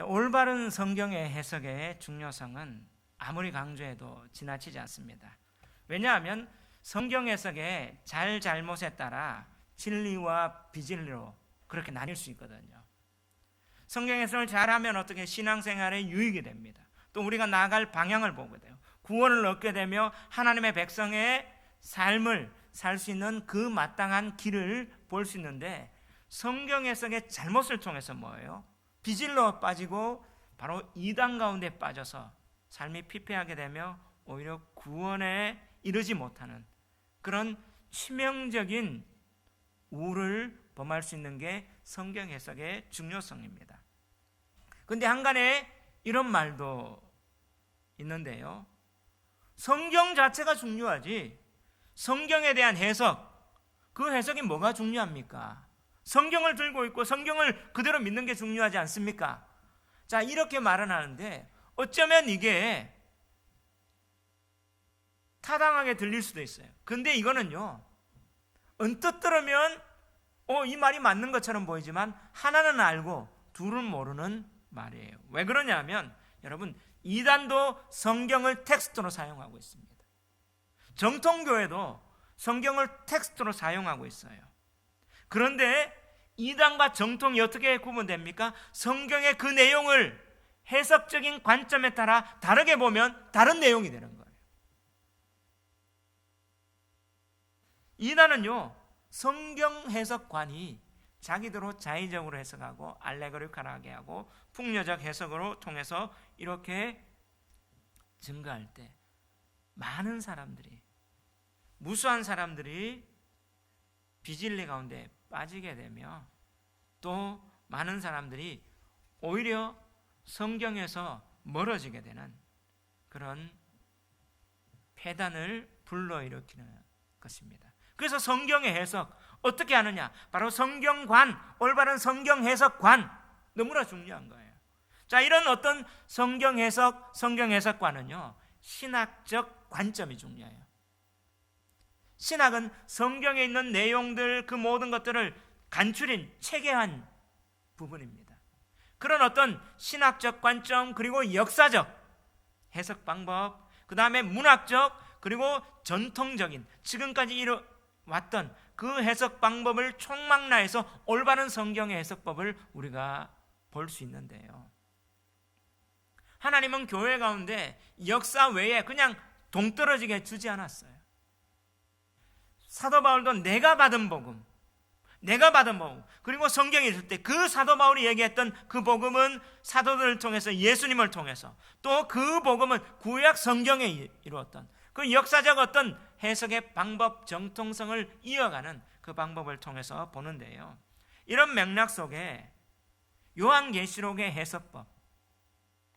올바른 성경의 해석의 중요성은 아무리 강조해도 지나치지 않습니다. 왜냐하면 성경 해석의 잘못에 따라 진리와 비진리로 그렇게 나뉠 수 있거든요. 성경 해석을 잘하면 어떻게 신앙생활에 유익이 됩니다. 또 우리가 나아갈 방향을 보게 돼요. 구원을 얻게 되며 하나님의 백성의 삶을 살 수 있는 그 마땅한 길을 볼 수 있는데, 성경 해석의 잘못을 통해서 뭐예요? 비질로 빠지고 바로 이단 가운데 빠져서 삶이 피폐하게 되며 오히려 구원에 이르지 못하는 그런 치명적인 우를 범할 수 있는 게 성경 해석의 중요성입니다. 그런데 한간에 이런 말도 있는데요, 성경 자체가 중요하지 성경에 대한 해석, 그 해석이 뭐가 중요합니까? 성경을 들고 있고 성경을 그대로 믿는 게 중요하지 않습니까? 자, 이렇게 말은 하는데 어쩌면 이게 타당하게 들릴 수도 있어요. 근데 이거는요, 언뜻 들으면 이 말이 맞는 것처럼 보이지만 하나는 알고 둘은 모르는 말이에요. 왜 그러냐면 여러분, 이단도 성경을 텍스트로 사용하고 있습니다. 정통교회도 성경을 텍스트로 사용하고 있어요. 그런데 이단과 정통이 어떻게 구분됩니까? 성경의 그 내용을 해석적인 관점에 따라 다르게 보면 다른 내용이 되는 거예요. 이단은요, 성경 해석관이 자기대로 자의적으로 해석하고 알레고리컬하게 하고 풍요적 해석으로 통해서 이렇게 증거할 때 많은 사람들이, 무수한 사람들이 비진리 가운데 빠지게 되며 또 많은 사람들이 오히려 성경에서 멀어지게 되는 그런 폐단을 불러일으키는 것입니다. 그래서 성경의 해석 어떻게 하느냐? 바로 성경관, 올바른 성경 해석관, 너무나 중요한 거예요. 자, 이런 어떤 성경 해석, 성경 해석관은요, 신학적 관점이 중요해요. 신학은 성경에 있는 내용들, 그 모든 것들을 간추린 체계한 부분입니다. 그런 어떤 신학적 관점, 그리고 역사적 해석 방법, 그 다음에 문학적, 그리고 전통적인 지금까지 이뤄왔던 그 해석 방법을 총망라해서 올바른 성경의 해석법을 우리가 볼 수 있는데요, 하나님은 교회 가운데 역사 외에 그냥 동떨어지게 주지 않았어요. 사도 바울도 내가 받은 복음, 그리고 성경에 있을 때 그 사도 바울이 얘기했던 그 복음은 사도들을 통해서, 예수님을 통해서, 또 그 복음은 구약 성경에 이루었던 그 역사적 어떤 해석의 방법, 정통성을 이어가는 그 방법을 통해서 보는데요, 이런 맥락 속에 요한계시록의 해석법,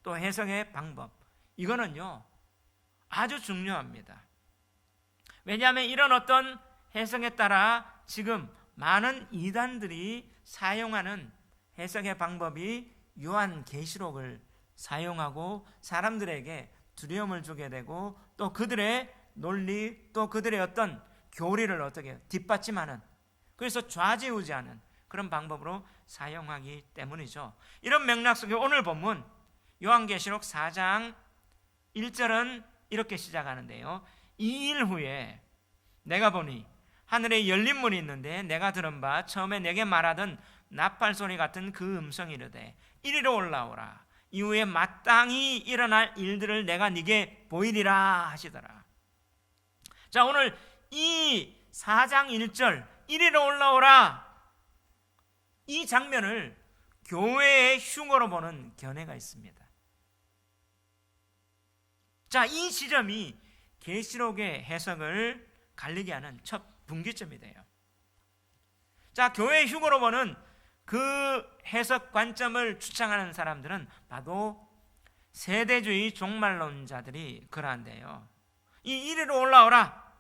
또 해석의 방법, 이거는요 아주 중요합니다. 왜냐하면 이런 어떤 해석에 따라 지금 많은 이단들이 사용하는 해석의 방법이 요한계시록을 사용하고 사람들에게 두려움을 주게 되고 또 그들의 논리, 또 그들의 어떤 교리를 어떻게 뒷받침하는, 그래서 좌지우지하는 그런 방법으로 사용하기 때문이죠. 이런 맥락 속에 오늘 본문 요한계시록 4장 1절은 이렇게 시작하는데요, 이 일 후에 내가 보니 하늘에 열린 문이 있는데 내가 들은 바 처음에 내게 말하던 나팔 소리 같은 그 음성이 이르되 이리로 올라오라, 이후에 마땅히 일어날 일들을 내가 네게 보이리라 하시더라. 자, 오늘 이 4장 1절 이리로 올라오라, 이 장면을 교회의 흉어로 보는 견해가 있습니다. 자, 이 지점이 계시록의 해석을 갈리게 하는 첫 분기점이 돼요. 자, 교회의 흉어로 보는 그 해석 관점을 주창하는 사람들은 바로 세대주의 종말론자들이 그러한데요, 이 이리로 올라오라,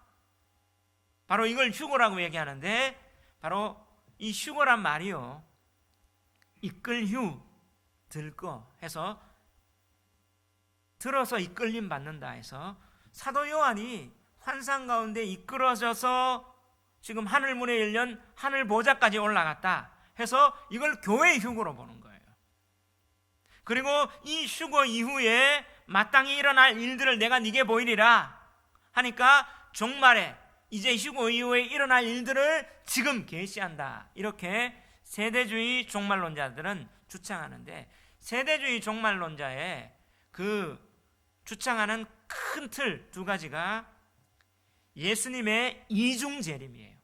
바로 이걸 휴거라고 얘기하는데, 바로 이 휴거란 말이요, 이끌휴, 들거 해서 들어서 이끌림 받는다 해서 사도 요한이 환상 가운데 이끌어져서 지금 하늘문에 열린 하늘 보좌까지 올라갔다 해서 이걸 교회의 흉으로 보는 거예요. 그리고 이 휴거 이후에 마땅히 일어날 일들을 내가 네게 보이리라 하니까 종말에 이제 휴거 이후에 일어날 일들을 지금 계시한다. 이렇게 세대주의 종말론자들은 주창하는데, 세대주의 종말론자의 그 주창하는 큰 틀 두 가지가 예수님의 이중 재림이에요.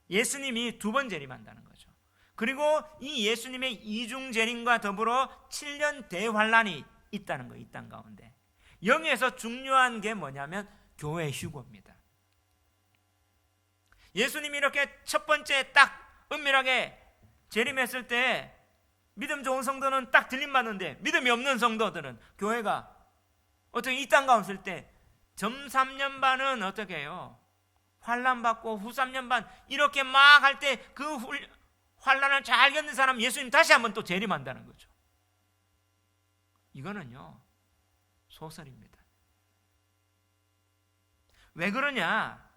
예수님이 두 번 재림한다는 거죠. 그리고 이 예수님의 이중 재림과 더불어 7년 대환란이 있다는 거예요. 이 땅 가운데. 여기에서 중요한 게 뭐냐면 교회 휴거입니다. 예수님이 이렇게 첫 번째 딱 은밀하게 재림했을 때 믿음 좋은 성도는 딱 들림받는데, 믿음이 없는 성도들은, 교회가 어떻게 이 땅 가운데 있을 때 점 3년 반은 어떻게 해요? 환란 받고 후 3년 반 이렇게 막 할 때 그 환란을 잘 겪는 사람 예수님 다시 한번 또 재림한다는 거죠. 이거는요 소설입니다. 왜 그러냐?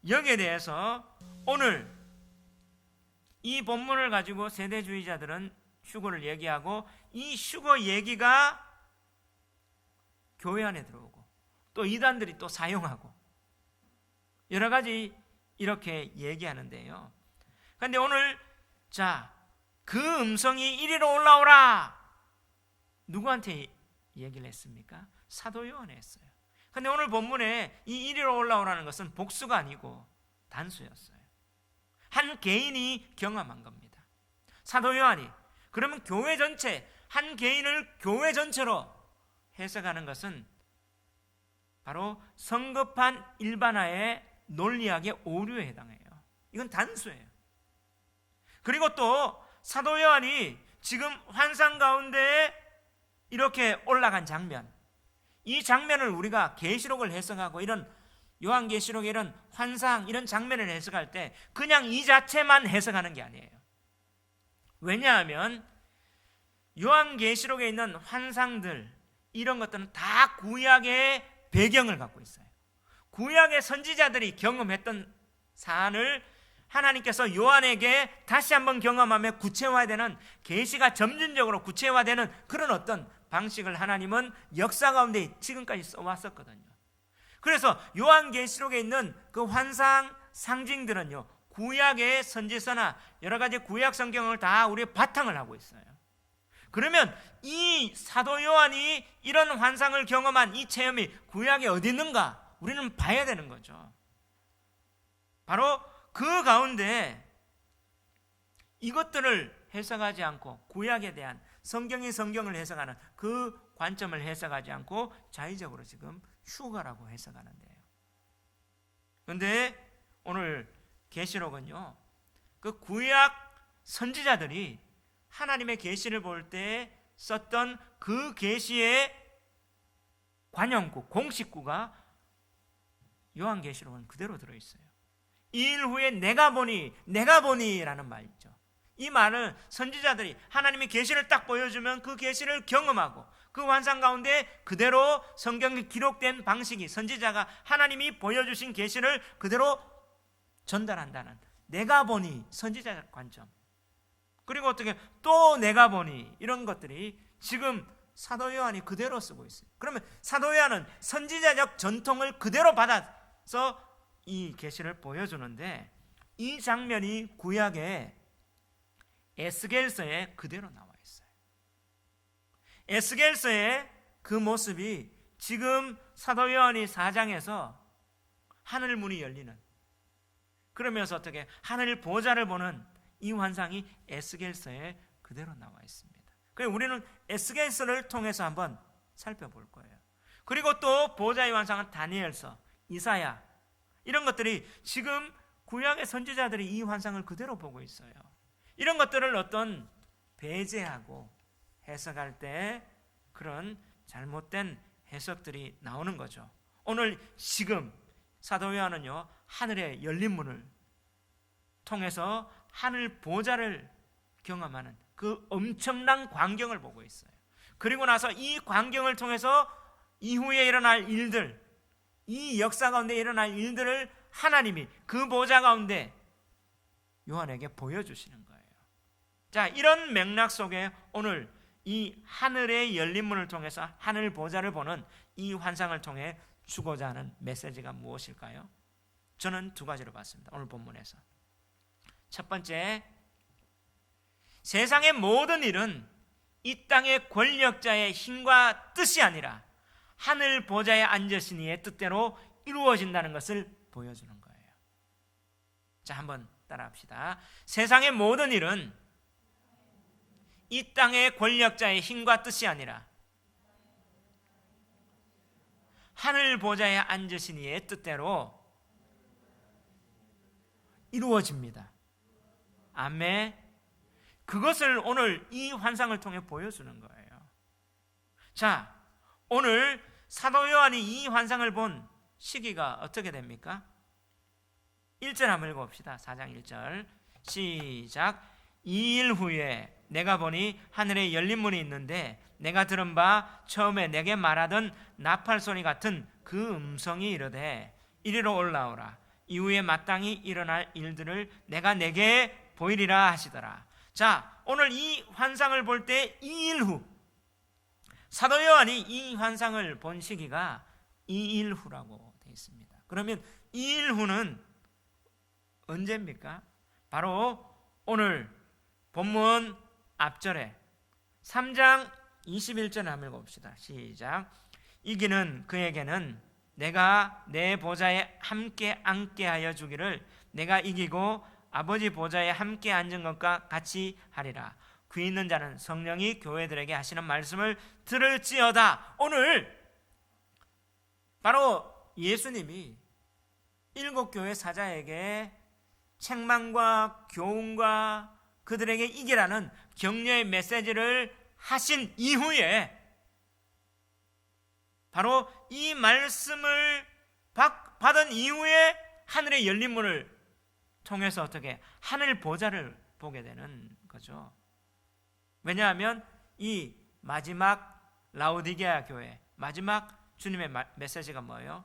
여기에 대해서 오늘 이 본문을 가지고 세대주의자들은 휴거를 얘기하고, 이 휴거 얘기가 교회 안에 들어오고 또 이단들이 또 사용하고 여러 가지 이렇게 얘기하는데요. 그런데 오늘 그 음성이 이리로 올라오라, 누구한테 얘기를 했습니까? 사도 요한에 했어요. 그런데 오늘 본문에 이 이리로 올라오라는 것은 복수가 아니고 단수였어요. 한 개인이 경험한 겁니다. 사도 요한이. 그러면 교회 전체, 한 개인을 교회 전체로 해석하는 것은 바로 성급한 일반화의 논리학의 오류에 해당해요. 이건 단수예요. 그리고 또 사도 요한이 지금 환상 가운데 이렇게 올라간 장면, 이 장면을 우리가 계시록을 해석하고 이런 요한계시록의 이런 환상, 이런 장면을 해석할 때 그냥 이 자체만 해석하는 게 아니에요. 왜냐하면 요한계시록에 있는 환상들, 이런 것들은 다 구약의 배경을 갖고 있어요. 구약의 선지자들이 경험했던 사안을 하나님께서 요한에게 다시 한번 경험하며 구체화되는, 계시가 점진적으로 구체화되는 그런 어떤 방식을 하나님은 역사 가운데 지금까지 써왔었거든요. 그래서 요한계시록에 있는 그 환상 상징들은요, 구약의 선지서나 여러 가지 구약 성경을 다 우리의 바탕을 하고 있어요. 그러면 이 사도 요한이 이런 환상을 경험한 이 체험이 구약에 어디 있는가? 우리는 봐야 되는 거죠. 바로 그 가운데 이것들을 해석하지 않고, 구약에 대한 성경이 성경을 해석하는 그 관점을 해석하지 않고 자의적으로 지금 휴거라고 해석하는데요. 그런데 오늘 계시록은요, 그 구약 선지자들이 하나님의 계시를 볼 때 썼던 그 계시의 관용구, 공식구가 요한계시록은 그대로 들어있어요. 이 일 후에 내가 보니라는 말 있죠. 이 말은 선지자들이 하나님의 계시를 딱 보여주면 그 계시를 경험하고 그 환상 가운데 그대로 성경에 기록된 방식이, 선지자가 하나님이 보여주신 계시를 그대로 전달한다는, 내가 보니 선지자적 관점, 그리고 어떻게 또 내가 보니, 이런 것들이 지금 사도 요한이 그대로 쓰고 있어요. 그러면 사도 요한은 선지자적 전통을 그대로 받아서 이 계시를 보여주는데, 이 장면이 구약의 에스겔서에 그대로 나와 있어요. 에스겔서의 그 모습이 지금 사도 요한이 4장에서 하늘 문이 열리는, 그러면서 어떻게 하늘 보좌를 보는 이 환상이 에스겔서에 그대로 나와 있습니다. 그래서 우리는 에스겔서를 통해서 한번 살펴볼 거예요. 그리고 또 보좌의 환상은 다니엘서, 이사야, 이런 것들이 지금 구약의 선지자들이 이 환상을 그대로 보고 있어요. 이런 것들을 어떤 배제하고 해석할 때 그런 잘못된 해석들이 나오는 거죠. 오늘 지금 사도 요한은요, 하늘의 열린 문을 통해서 하늘 보좌를 경험하는 그 엄청난 광경을 보고 있어요. 그리고 나서 이 광경을 통해서 이후에 일어날 일들, 이 역사 가운데 일어날 일들을 하나님이 그 보좌 가운데 요한에게 보여주시는 거예요. 자, 이런 맥락 속에 오늘 이 하늘의 열린 문을 통해서 하늘 보좌를 보는 이 환상을 통해 주고자 하는 메시지가 무엇일까요? 저는 두 가지로 봤습니다. 오늘 본문에서. 첫 번째, 세상의 모든 일은 이 땅의 권력자의 힘과 뜻이 아니라 하늘 보좌에 앉으신 이의 뜻대로 이루어진다는 것을 보여주는 거예요. 자, 한번 따라합시다. 세상의 모든 일은 이 땅의 권력자의 힘과 뜻이 아니라 하늘 보좌에 앉으신 이의 뜻대로 이루어집니다. 아멘. 그것을 오늘 이 환상을 통해 보여주는 거예요. 자, 오늘 사도 요한이 이 환상을 본 시기가 어떻게 됩니까? 1절 한번 읽어봅시다. 4장 1절 시작. 2일 후에 내가 보니 하늘에 열린 문이 있는데 내가 들은 바 처음에 내게 말하던 나팔 소리 같은 그 음성이 이르되 이리로 올라오라. 이후에 마땅히 일어날 일들을 내가 내게 보이리라 하시더라. 자, 오늘 이 환상을 볼 때 2일 후, 사도 요한이 이 환상을 본 시기가 2일 후라고 되어 있습니다. 그러면 2일 후는 언제입니까? 바로 오늘 본문 앞절에 3장 21절을 한번 읽어봅시다. 시작. 이기는 그에게는 내가 내 보좌에 함께 앉게 하여 주기를 내가 이기고 아버지 보좌에 함께 앉은 것과 같이 하리라. 귀 있는 자는 성령이 교회들에게 하시는 말씀을 들을지어다. 오늘 바로 예수님이 7교회 사자에게 책망과 교훈과 그들에게 이기라는 격려의 메시지를 하신 이후에 바로 이 말씀을 받은 이후에 하늘의 열린 문을 통해서 어떻게 하늘 보좌를 보게 되는 거죠. 왜냐하면 이 마지막 라오디게아 교회, 마지막 주님의 메시지가 뭐예요?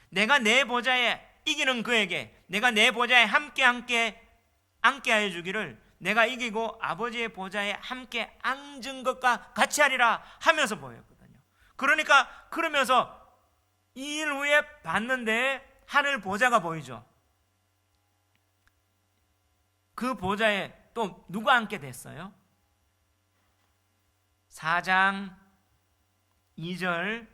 내가 내 보좌에 이기는 그에게 내가 내 보좌에 함께 앉게 하여 주기를 내가 이기고 아버지의 보좌에 함께 앉은 것과 같이 하리라 하면서 보였거든요. 그러니까 그러면서 2일 후에 봤는데 하늘 보좌가 보이죠. 그 보좌에 또 누가 앉게 됐어요? 4장 2절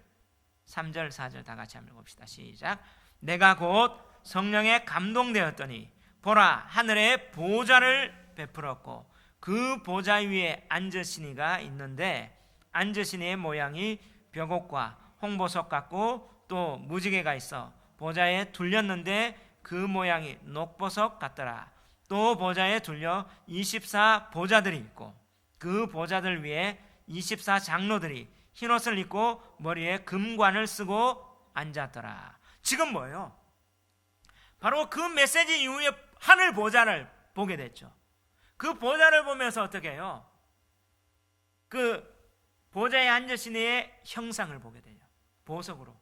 3절 4절 다 같이 한번 읽읍시다. 시작. 내가 곧 성령에 감동되었더니 보라 하늘에 보좌를 베풀었고 그 보좌 위에 앉으신 이가 있는데 앉으신 이의 모양이 벽옥과 홍보석 같고 또 무지개가 있어 보좌에 둘렸는데 그 모양이 녹보석 같더라. 또 보좌에 둘려 24 보좌들이 있고 그 보좌들 위에 24 장로들이 흰옷을 입고 머리에 금관을 쓰고 앉았더라. 지금 뭐예요? 바로 그 메시지 이후에 하늘 보좌를 보게 됐죠. 그 보좌를 보면서 어떻게 해요? 그 보좌에 앉으신 이의 형상을 보게 돼요. 보석으로.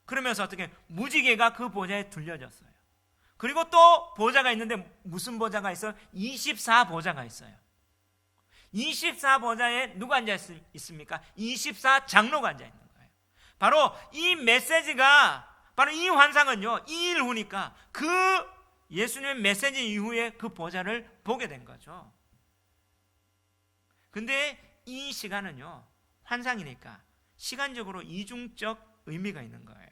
그러면서 어떻게 무지개가 그 보좌에 둘려졌어요. 그리고 또 보좌가 있는데 무슨 보좌가 있어요? 24 보좌가 있어요. 24 보좌에 누가 앉아 있습니까? 24 장로가 앉아 있는 거예요. 바로 이 메시지가 바로 이 환상은요 2일 후니까 그 예수님의 메시지 이후에 그 보좌를 보게 된 거죠. 근데 이 시간은요 환상이니까 시간적으로 이중적 의미가 있는 거예요.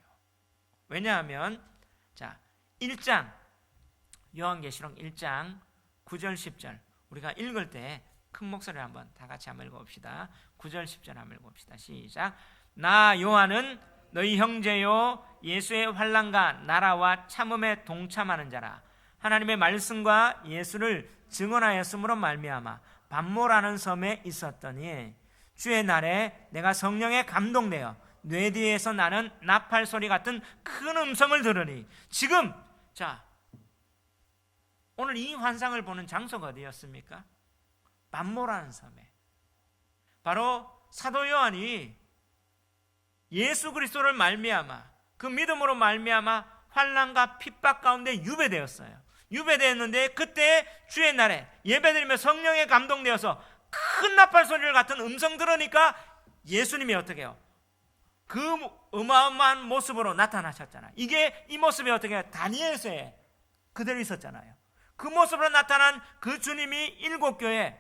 왜냐하면 자 1장 요한계시록 1장 9절 10절 우리가 읽을 때 큰 목소리를 한번 다 같이 한번 읽어봅시다. 9절 10절 한번 읽어봅시다. 시작. 나 요한은 너희 형제요 예수의 환난과 나라와 참음에 동참하는 자라. 하나님의 말씀과 예수를 증언하였으므로 말미암아 반모라는 섬에 있었더니 주의 날에 내가 성령에 감동되어 뇌 뒤에서 나는 나팔 소리 같은 큰 음성을 들으니 지금 자 오늘 이 환상을 보는 장소가 어디였습니까? 반모라는 섬에 바로 사도 요한이 예수 그리스도를 말미암아 그 믿음으로 말미암아 환난과 핍박 가운데 유배되었어요. 유배되었는데 그때 주의 날에 예배드리며 성령에 감동되어서 큰 나팔 소리를 같은 음성 들으니까 예수님이 어떻게 해요? 그 어마어마한 모습으로 나타나셨잖아요. 이 모습이 어떻게 해요? 다니엘서에 그대로 있었잖아요. 그 모습으로 나타난 그 주님이 7교회에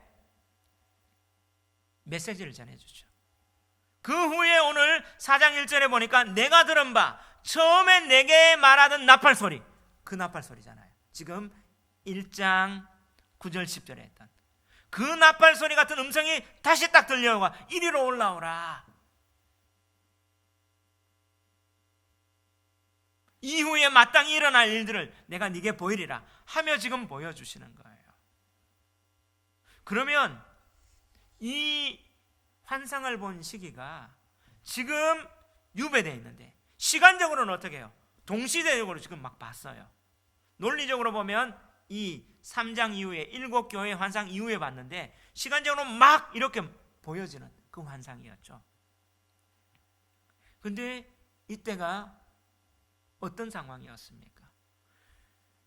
메시지를 전해주죠. 그 후에 오늘 4장 1절에 보니까 내가 들은 바 처음에 내게 말하던 나팔 소리, 그 나팔 소리잖아요. 지금 1장 9절 10절에 했던 그 나팔 소리 같은 음성이 다시 딱 들려오고 이리로 올라오라. 이후에 마땅히 일어날 일들을 내가 네게 보이리라 하며 지금 보여주시는 거예요. 그러면 이 환상을 본 시기가 지금 유배되어 있는데 시간적으로는 어떻게 해요? 동시대적으로 지금 막 봤어요. 논리적으로 보면 이 3장 이후에 7교회 환상 이후에 봤는데 시간적으로 막 이렇게 보여지는 그 환상이었죠. 근데 이때가 어떤 상황이었습니까?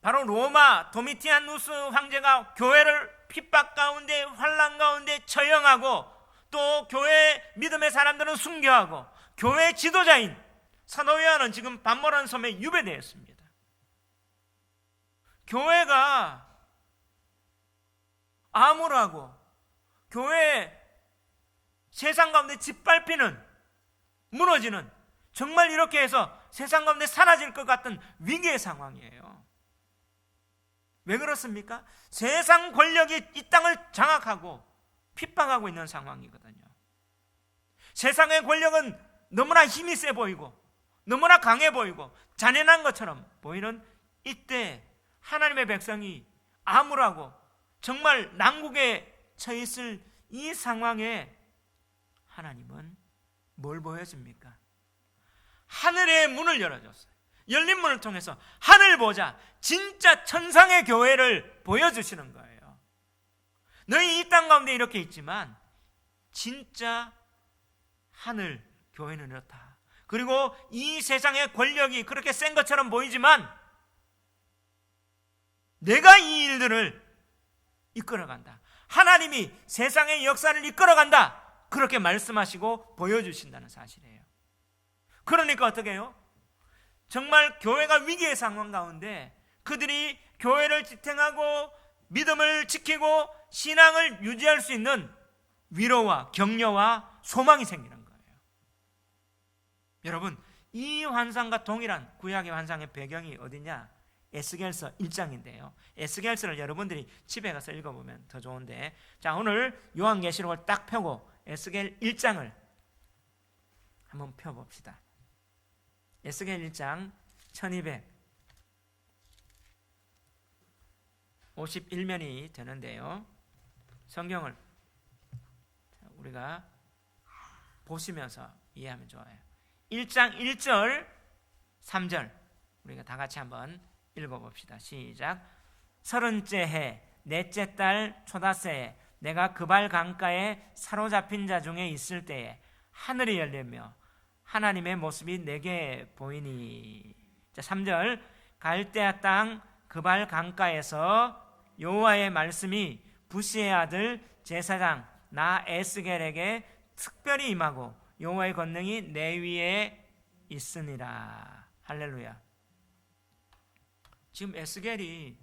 바로 로마 도미티아누스 황제가 교회를 핍박 가운데 환난 가운데 처형하고 또 교회 믿음의 사람들은 순교하고 교회 지도자인 사도 요한은 지금 반모란 섬에 유배되었습니다. 교회가 암울하고 교회 세상 가운데 짓밟히는 무너지는 정말 이렇게 해서 세상 가운데 사라질 것 같은 위기의 상황이에요. 왜 그렇습니까? 세상 권력이 이 땅을 장악하고 핍박하고 있는 상황이거든요. 세상의 권력은 너무나 힘이 세 보이고 너무나 강해 보이고 잔인한 것처럼 보이는 이때 하나님의 백성이 암울하고 정말 난국에 처해 있을 이 상황에 하나님은 뭘 보여줍니까? 하늘의 문을 열어줬어요. 열린 문을 통해서 하늘 보자 진짜 천상의 교회를 보여주시는 거예요. 너희 이 땅 가운데 이렇게 있지만 진짜 하늘 교회는 이렇다. 그리고 이 세상의 권력이 그렇게 센 것처럼 보이지만 내가 이 일들을 이끌어간다. 하나님이 세상의 역사를 이끌어간다. 그렇게 말씀하시고 보여주신다는 사실이에요. 그러니까 어떻게 해요? 정말 교회가 위기의 상황 가운데 그들이 교회를 지탱하고 믿음을 지키고 신앙을 유지할 수 있는 위로와 격려와 소망이 생기는 거예요. 여러분, 이 환상과 동일한 구약의 환상의 배경이 어디냐? 에스겔서 1장인데요. 에스겔서를 여러분들이 집에 가서 읽어보면 더 좋은데, 자, 오늘 요한계시록을 딱 펴고 에스겔 1장을 한번 펴봅시다. 에스겔 1장 1251면이 되는데요. 성경을 우리가 보시면서 이해하면 좋아요. 1장 1절 3절 우리가 다 같이 한번 읽어봅시다. 시작. 30째 해 넷째 달 초닷새에 내가 그발 강가에 사로잡힌 자 중에 있을 때에 하늘이 열리며 하나님의 모습이 내게 보이니. 자, 3절. 갈대아 땅 그발 강가에서 여호와의 말씀이 부시의 아들 제사장 나 에스겔에게 특별히 임하고 여호와의 권능이 내 위에 있으니라. 할렐루야. 지금 에스겔이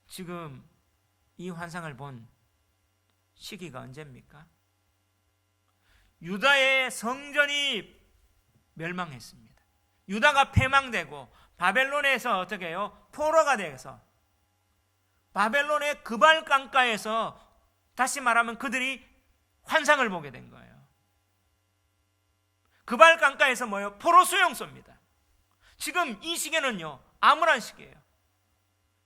지금 이 환상을 본 시기가 언제입니까? 유다의 성전이 멸망했습니다. 유다가 패망되고 바벨론에서 어떻게 해요? 포로가 돼서 바벨론의 그발 강가에서 다시 말하면 그들이 환상을 보게 된 거예요. 그발 강가에서 뭐예요? 포로 수용소입니다. 지금 이 시기는요 암울한 시기예요.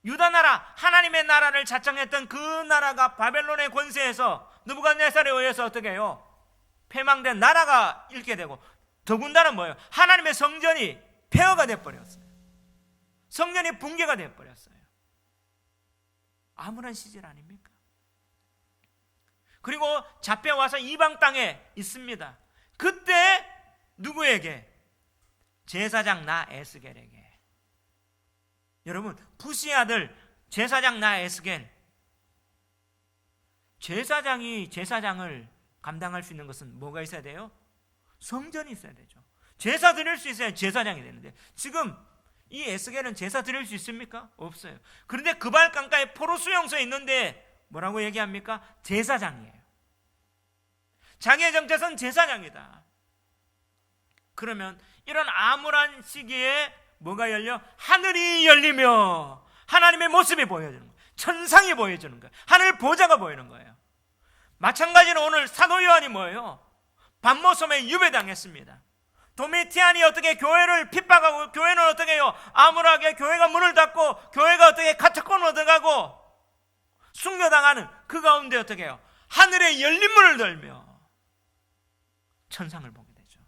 유다 나라, 하나님의 나라를 자청했던 그 나라가 바벨론의 권세에서 느부갓네살에 의해서 어떻게 해요? 패망된 나라가 잃게 되고, 더군다나 뭐예요? 하나님의 성전이 폐허가 되어버렸어요. 성전이 붕괴가 되어버렸어요. 암울한 시절 아닙니까? 그리고 잡혀와서 이방 땅에 있습니다. 그때 누구에게? 제사장 나 에스겔에게. 여러분, 부시의 아들 제사장 나 에스겔, 제사장이 제사장을 감당할 수 있는 것은 뭐가 있어야 돼요? 성전이 있어야 되죠. 제사 드릴 수 있어야 제사장이 되는데 지금 이 에스겔은 제사 드릴 수 있습니까? 없어요. 그런데 그발 강가에 포로 수용소에 있는데 뭐라고 얘기합니까? 제사장이에요. 자기의 정체는 제사장이다. 그러면 이런 암울한 시기에 뭐가 열려? 하늘이 열리며 하나님의 모습이 보여주는 거예요. 천상이 보여주는 거예요. 하늘 보좌가 보이는 거예요. 마찬가지로 오늘 사도 요한이 뭐예요? 반모섬에 유배당했습니다. 도미티안이 어떻게 교회를 핍박하고 교회는 어떻게 해요? 암울하게 교회가 문을 닫고 교회가 어떻게 가택권을 얻어가고 순교당하는 그 가운데 어떻게 해요? 하늘의 열린 문을 열며 천상을 보게 되죠.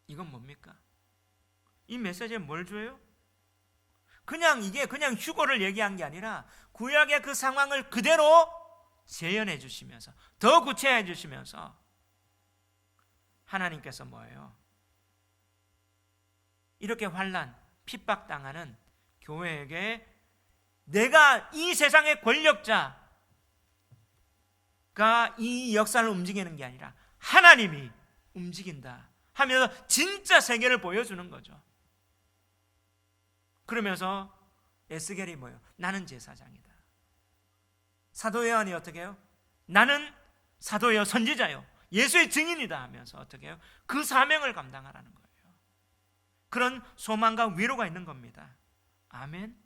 이건 뭡니까? 이 메시지에 뭘 줘요? 이게 그냥 휴거를 얘기한 게 아니라 구약의 그 상황을 그대로 재현해 주시면서 더 구체해 주시면서 하나님께서 뭐예요? 이렇게 환난, 핍박당하는 교회에게 내가 이 세상의 권력자가 이 역사를 움직이는 게 아니라 하나님이 움직인다 하면서 진짜 세계를 보여주는 거죠. 그러면서 에스겔이 뭐예요? 나는 제사장이다. 사도 요한이 어떻게 해요? 나는 사도요 선지자요 예수의 증인이다 하면서 어떻게 해요? 그 사명을 감당하라는 거예요. 그런 소망과 위로가 있는 겁니다. 아멘.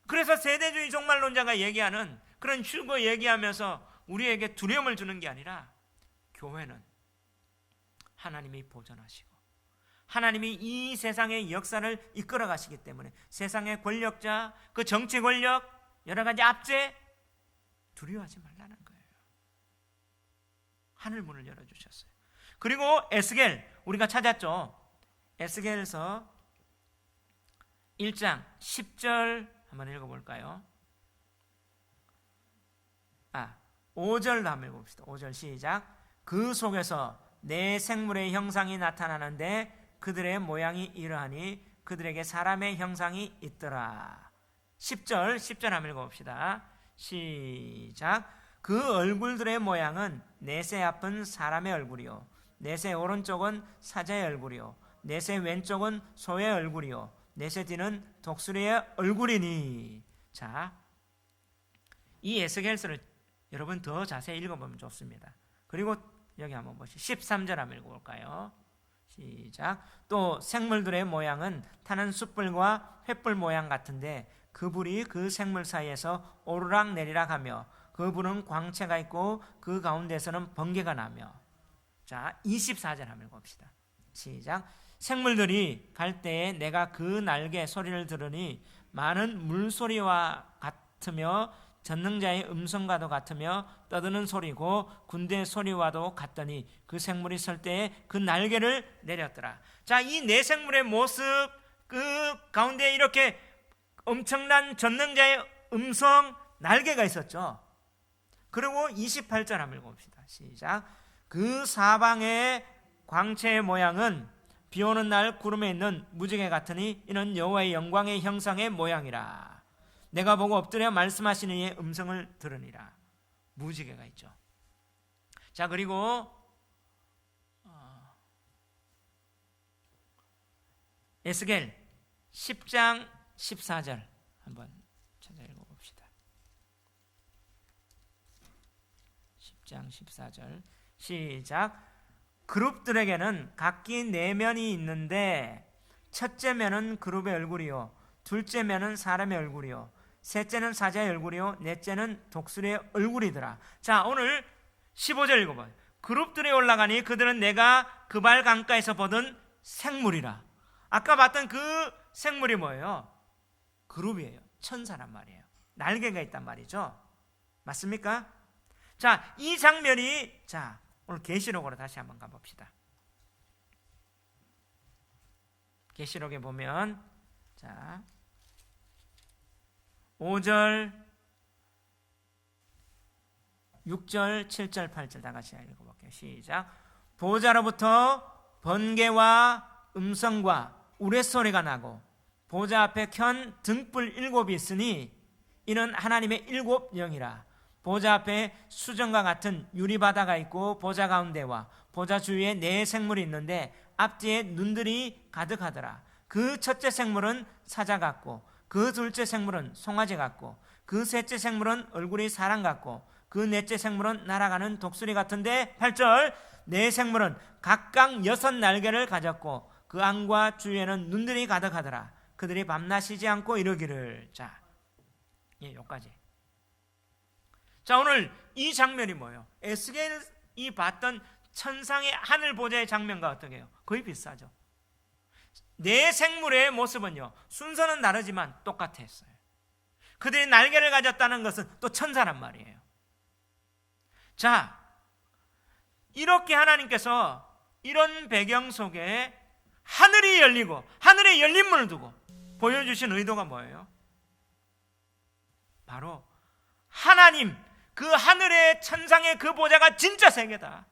그래서 세대주의 종말론자가 얘기하는 그런 휴거 얘기하면서 우리에게 두려움을 주는 게 아니라 교회는 하나님이 보존하시고 하나님이 이 세상의 역사를 이끌어 가시기 때문에 세상의 권력자, 그 정치 권력, 여러 가지 압제 두려워하지 말라는 거예요. 하늘 문을 열어주셨어요. 그리고 에스겔 우리가 찾았죠. 에스겔서 1장 10절 한번 읽어볼까요? 5절도 한번 읽어봅시다. 5절 시작. 그 속에서 내 생물의 형상이 나타나는데 그들의 모양이 이러하니 그들에게 사람의 형상이 있더라. 10절 한번 읽어봅시다. 시작. 그 얼굴들의 모양은 넷의 앞은 사람의 얼굴이요 넷의 오른쪽은 사자의 얼굴이요 넷의 왼쪽은 소의 얼굴이요 넷의 뒤는 독수리의 얼굴이니. 자, 이 에스겔서를 여러분 더 자세히 읽어보면 좋습니다. 그리고 여기 한번 보시죠. 13절 한번 읽어볼까요? 시작. 또 생물들의 모양은 타는 숯불과 횃불 모양 같은데 그 불이 그 생물 사이에서 오르락 내리락 하며 그 불은 광채가 있고 그 가운데서는 번개가 나며. 자, 24절 한번 읽어봅시다. 시작. 생물들이 갈 때에 내가 그 날개 소리를 들으니 많은 물소리와 같으며 전능자의 음성과도 같으며 떠드는 소리고 군대 소리와도 같더니 그 생물이 설 때에 그 날개를 내렸더라. 자, 이 네 생물의 모습 그 가운데 이렇게 엄청난 전능자의 음성 날개가 있었죠. 그리고 28절 한번 읽어봅시다. 시작. 그 사방의 광채의 모양은 비오는 날 구름에 있는 무지개 같으니 이는 여호와의 영광의 형상의 모양이라. 내가 보고 엎드려 말씀하시는 이의 음성을 들으니라. 무지개가 있죠. 자, 그리고 에스겔 10장 14절 한번 찾아 읽어봅시다. 10장 14절 시작. 그룹들에게는 각기 네 면이 있는데 첫째 면은 그룹의 얼굴이요 둘째 면은 사람의 얼굴이요 셋째는 사자의 얼굴이요 넷째는 독수리의 얼굴이더라. 자, 오늘 15절 읽어봐요. 그룹들이 올라가니 그들은 내가 그발 강가에서 보던 생물이라. 아까 봤던 그 생물이 뭐예요? 그룹이에요. 천사란 말이에요. 날개가 있단 말이죠. 맞습니까? 자, 이 장면이 자 오늘 계시록으로 다시 한번 가봅시다. 계시록에 보면 자 5절 6절 7절 8절 다 같이 읽어볼게요. 시작. 보좌로부터 번개와 음성과 우레소리가 나고 보좌 앞에 켠 등불 7이 있으니 이는 하나님의 일곱 영이라. 보좌 앞에 수정과 같은 유리바다가 있고 보좌 가운데와 보좌 주위에 네 생물이 있는데 앞뒤에 눈들이 가득하더라. 그 첫째 생물은 사자 같고 그 둘째 생물은 송아지 같고 그 셋째 생물은 얼굴이 사람 같고 그 넷째 생물은 날아가는 독수리 같은데 8절 네 생물은 각각 6 날개를 가졌고 그 안과 주위에는 눈들이 가득하더라. 그들이 밤낮 쉬지 않고 이르기를. 자, 여기까지. 자, 오늘 이 장면이 뭐예요? 에스겔이 봤던 천상의 하늘 보좌의 장면과 어떻게 해요? 거의 비슷하죠. 네 생물의 모습은요, 순서는 다르지만 똑같았어요. 그들이 날개를 가졌다는 것은 또 천사란 말이에요. 자, 이렇게 하나님께서 이런 배경 속에 하늘이 열리고 하늘의 열린 문을 두고 보여주신 의도가 뭐예요? 바로 하나님, 그 하늘의 천상의 그 보좌가 진짜 세계다.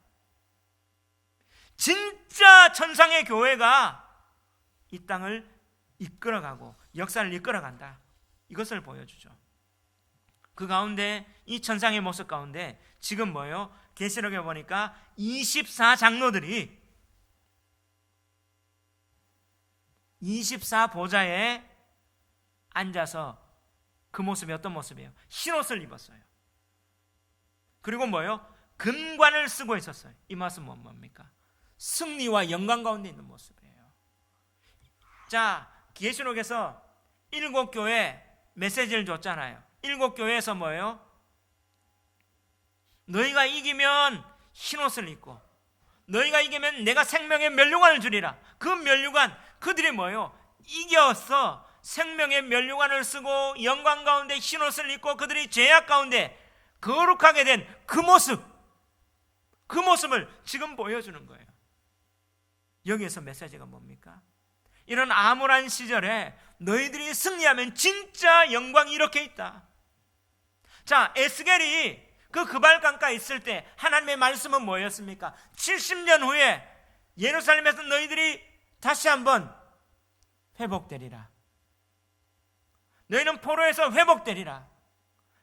진짜 천상의 교회가 이 땅을 이끌어가고 역사를 이끌어간다. 이것을 보여주죠. 그 가운데 이 천상의 모습 가운데 지금 뭐예요? 계시록에 보니까 24장로들이 24보좌에 앉아서 그 모습이 어떤 모습이에요? 흰옷을 입었어요. 그리고 뭐예요? 금관을 쓰고 있었어요. 이 모습은 뭡니까? 승리와 영광 가운데 있는 모습이에요. 자, 계시록에서 7교회 메시지를 줬잖아요. 7교회에서 뭐예요? 너희가 이기면 흰옷을 입고 너희가 이기면 내가 생명의 면류관을 주리라. 그 면류관, 그들이 뭐예요? 이겨서 생명의 면류관을 쓰고 영광 가운데 흰옷을 입고 그들이 죄악 가운데 거룩하게 된 그 모습, 그 모습을 지금 보여주는 거예요. 여기에서 메시지가 뭡니까? 이런 암울한 시절에 너희들이 승리하면 진짜 영광이 이렇게 있다. 자, 에스겔이 그 그발강가에 있을 때 하나님의 말씀은 뭐였습니까? 70년 후에 예루살렘에서 너희들이 다시 한번 회복되리라. 너희는 포로에서 회복되리라.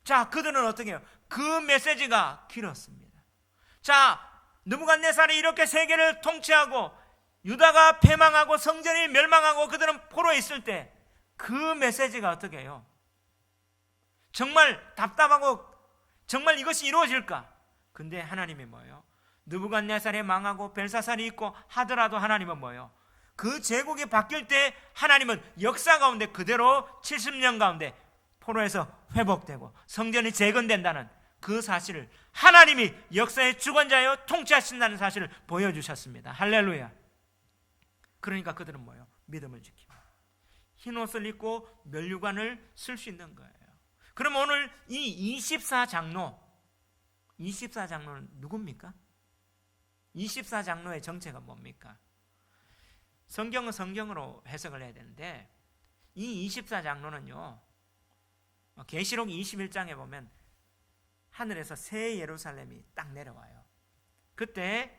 자, 그들은 어떻게 해요? 그 메시지가 길었습니다. 자, 느부갓네살이 이렇게 세계를 통치하고 유다가 패망하고 성전이 멸망하고 그들은 포로에 있을 때 그 메시지가 어떻게 해요? 정말 답답하고 정말 이것이 이루어질까? 근데 하나님이 뭐예요? 느부갓네살이 망하고 벨사살이 있고 하더라도 하나님은 뭐예요? 그 제국이 바뀔 때 하나님은 역사 가운데 그대로 70년 가운데 포로에서 회복되고 성전이 재건된다는 그 사실을 하나님이 역사의 주관자여 통치하신다는 사실을 보여주셨습니다. 할렐루야. 그러니까 그들은 뭐예요? 믿음을 지키고 흰옷을 입고 면류관을 쓸 수 있는 거예요. 그럼 오늘 이 24장로는 누굽니까? 24장로의 정체가 뭡니까? 성경은 성경으로 해석을 해야 되는데 이 24장로는요, 계시록 21장에 보면 하늘에서 새 예루살렘이 딱 내려와요. 그때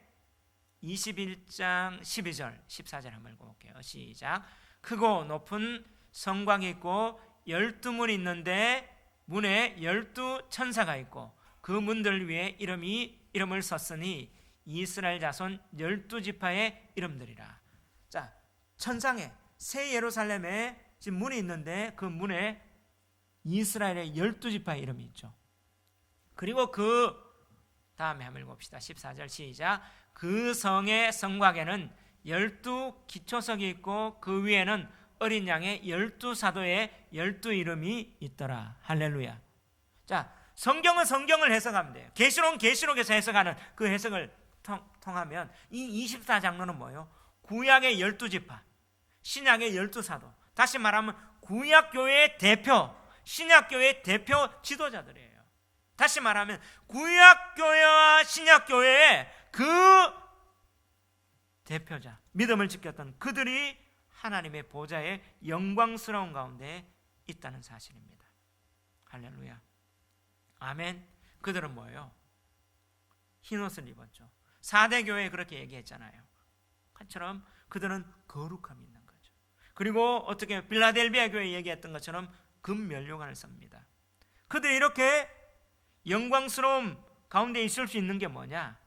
21장 12절 14절 한번 읽어볼게요. 시작. 크고 높은 성곽이 있고 12문이 있는데 문에 12천사가 있고 그 문들 위에 이름을 썼으니 이스라엘 자손 12지파의 이름들이라. 자, 천상에 새 예루살렘에 지금 문이 있는데 그 문에 이스라엘의 12지파의 이름이 있죠. 그리고 그 다음에 한번 읽어봅시다. 14절 시작. 그 성의 성곽에는 12기초석이 있고 그 위에는 어린 양의 12사도의 12 이름이 있더라. 할렐루야. 자, 성경은 성경을 해석하면 돼요. 계시록은 계시록에서 해석하는 그 해석을 통하면 이 24장로는 뭐예요? 구약의 12지파, 신약의 12사도. 다시 말하면 구약교회의 대표, 신약교회의 대표 지도자들이에요. 다시 말하면 구약교회와 신약교회의 그 대표자, 믿음을 지켰던 그들이 하나님의 보좌의 영광스러운 가운데 있다는 사실입니다. 할렐루야. 아멘. 그들은 뭐예요? 흰옷을 입었죠. 4대 교회에 그렇게 얘기했잖아요. 그처럼 그들은 거룩함이 있는 거죠. 그리고 어떻게 빌라델비아 교회에 얘기했던 것처럼 금면류관을 씁니다. 그들이 이렇게 영광스러움 가운데 있을 수 있는 게 뭐냐?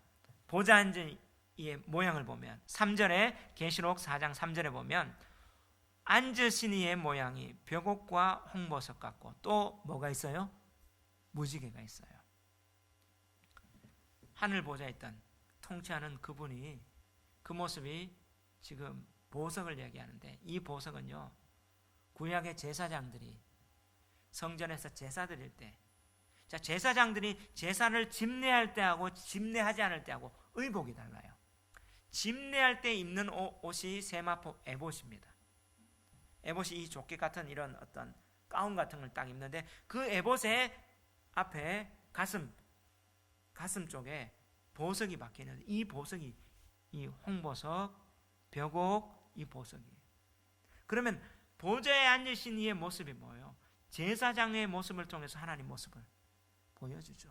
보좌 앉은 이의 모양을 보면 3절에 계시록 4장 3절에 보면 앉으신 이의 모양이 벽옥과 홍보석 같고 또 뭐가 있어요? 무지개가 있어요. 하늘 보좌에 있던 통치하는 그분이 그 모습이 지금 보석을 얘기하는데, 이 보석은요 구약의 제사장들이 성전에서 제사 드릴 때, 자, 제사장들이 제사를 집례할 때하고 집례하지 않을 때하고 의복이 달라요. 집례할 때 입는 옷이 세마포 에봇입니다. 에봇이 이 조끼 같은 이런 어떤 가운 같은 걸 딱 입는데, 그 에봇의 앞에 가슴 쪽에 보석이 박혀 있는데, 이 보석이 이 홍보석, 벽옥, 이 보석이에요. 그러면 보좌에 앉으신 이의 모습이 뭐예요? 제사장의 모습을 통해서 하나님 모습을 보여주죠.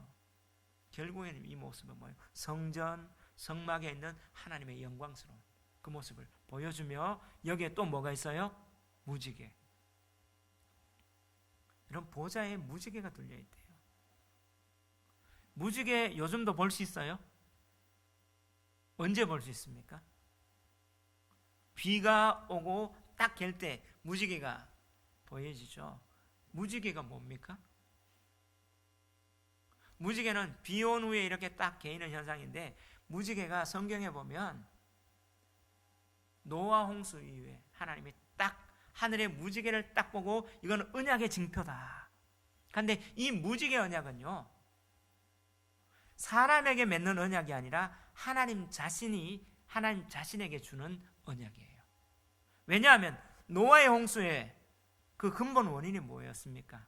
결국에는 이 모습은 뭐예요? 성전, 성막에 있는 하나님의 영광스러운 그 모습을 보여주며, 여기에 또 뭐가 있어요? 무지개. 이런 보좌에 무지개가 둘려있대요. 무지개 요즘도 볼 수 있어요? 언제 볼 수 있습니까? 비가 오고 딱 갤 때 무지개가 보여지죠. 무지개가 뭡니까? 무지개는 비 온 후에 이렇게 딱 개이는 현상인데, 무지개가 성경에 보면 노아 홍수 이후에 하나님이 딱 하늘의 무지개를 딱 보고 이건 언약의 징표다. 그런데 이 무지개 언약은요 사람에게 맺는 언약이 아니라 하나님 자신에게 주는 언약이에요. 왜냐하면 노아의 홍수의 그 근본 원인이 뭐였습니까?